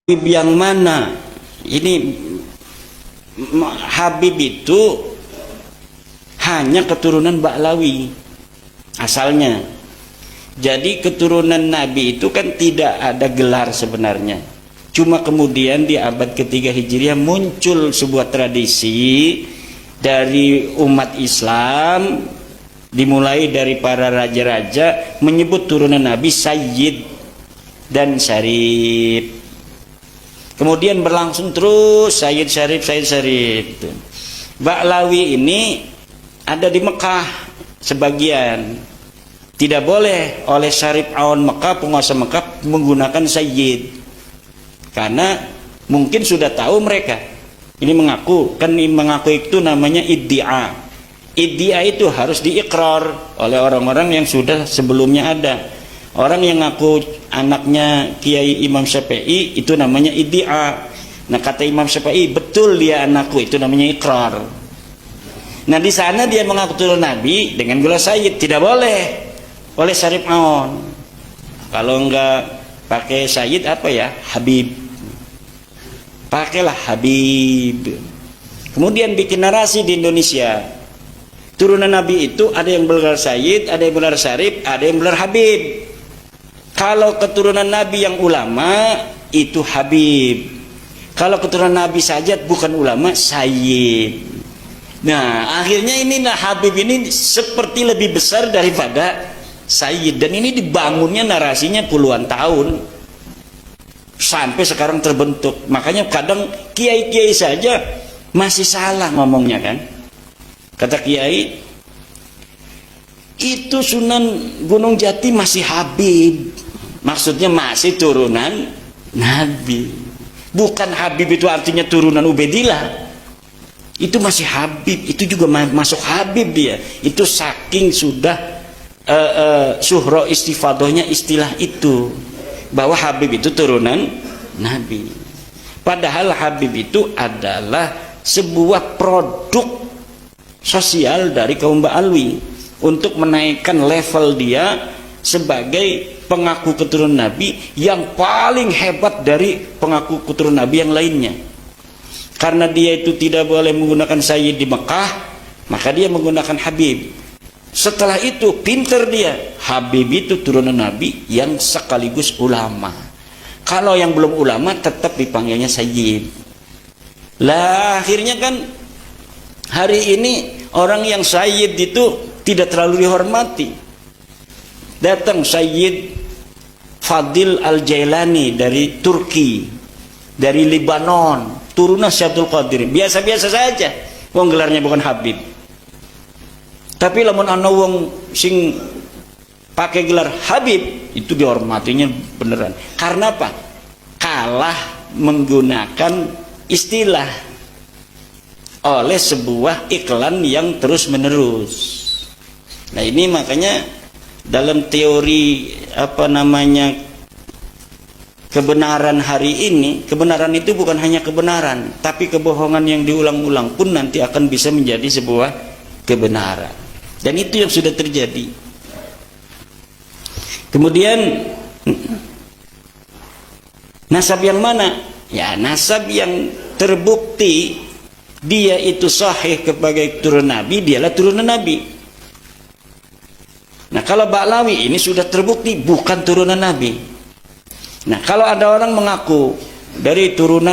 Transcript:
Habib yang mana? Ini Habib itu hanya keturunan Ba'lawi asalnya. Jadi keturunan Nabi itu kan tidak ada gelar sebenarnya. Cuma kemudian di abad ketiga Hijriah muncul sebuah tradisi dari umat Islam, dimulai dari para raja-raja menyebut turunan Nabi Sayyid dan Syarif. Kemudian berlangsung terus Sayyid Syarif, Sayyid Syarif. Ba'lawi ini ada di Mekah sebagian. Tidak boleh oleh Syarif Awan Mekah, penguasa Mekah, menggunakan Sayyid. Karena mungkin sudah tahu mereka. Ini mengaku, kan mengaku itu namanya iddia. Iddia itu harus diikrar oleh orang-orang yang sudah sebelumnya ada. Orang yang ngaku anaknya Kiai Imam Syafi'i itu namanya iddia. Nah, kata Imam Syafi'i, betul dia anakku, itu namanya ikrar. Nah, di sana dia mengaku turun Nabi dengan gelar Sayyid, tidak boleh oleh Syarif Aon. Kalau enggak pakai Sayyid apa ya? Habib. Pakailah Habib. Kemudian bikin narasi di Indonesia. Turunan Nabi itu ada yang bergelar Sayyid, ada yang bergelar Syarif, ada yang bergelar Habib. Kalau keturunan Nabi yang ulama itu Habib. Kalau keturunan Nabi saja bukan ulama, Sayyid. Nah, akhirnya inilah Habib ini seperti lebih besar daripada Sayyid. Dan ini dibangunnya narasinya puluhan tahun sampai sekarang terbentuk. Makanya kadang kiai-kiai saja masih salah ngomongnya kan. Kata kiai, itu Sunan Gunung Jati masih Habib. Maksudnya masih turunan Nabi. Bukan Habib itu artinya turunan Ubaidillah. Itu masih Habib. Itu juga masuk Habib dia. Itu saking sudah suhro istifadohnya istilah itu. Bahwa Habib itu turunan Nabi. Padahal Habib itu adalah sebuah produk sosial dari kaum Ba'lawi untuk menaikkan level dia sebagai pengaku keturunan Nabi yang paling hebat dari pengaku keturunan Nabi yang lainnya. Karena dia itu tidak boleh menggunakan Sayyid di Mekah, maka dia menggunakan Habib. Setelah itu pinter dia, Habib itu turunan Nabi yang sekaligus ulama. Kalau yang belum ulama tetap dipanggilnya Sayyid. Lah akhirnya kan hari ini orang yang Sayyid itu tidak terlalu dihormati. Datang Sayyid Fadil Al-Jailani dari Turki, dari Lebanon, turunan Syekh Abdul Qadir. Biasa-biasa saja, wong gelarnya bukan Habib. Tapi lamun ana wong sing pakai gelar Habib itu dihormatinya beneran. Karena apa? Kalah menggunakan istilah oleh sebuah iklan yang terus-menerus. Nah, ini makanya dalam teori kebenaran hari ini, kebenaran itu bukan hanya kebenaran, tapi kebohongan yang diulang-ulang pun nanti akan bisa menjadi sebuah kebenaran. Dan itu yang sudah terjadi. Kemudian nasab yang mana? Ya, nasab yang terbukti dia itu sahih sebagai turunan Nabi, dialah turunan Nabi. Nah, kalau Ba'lawi ini sudah terbukti bukan turunan Nabi. Nah, kalau ada orang mengaku dari turunan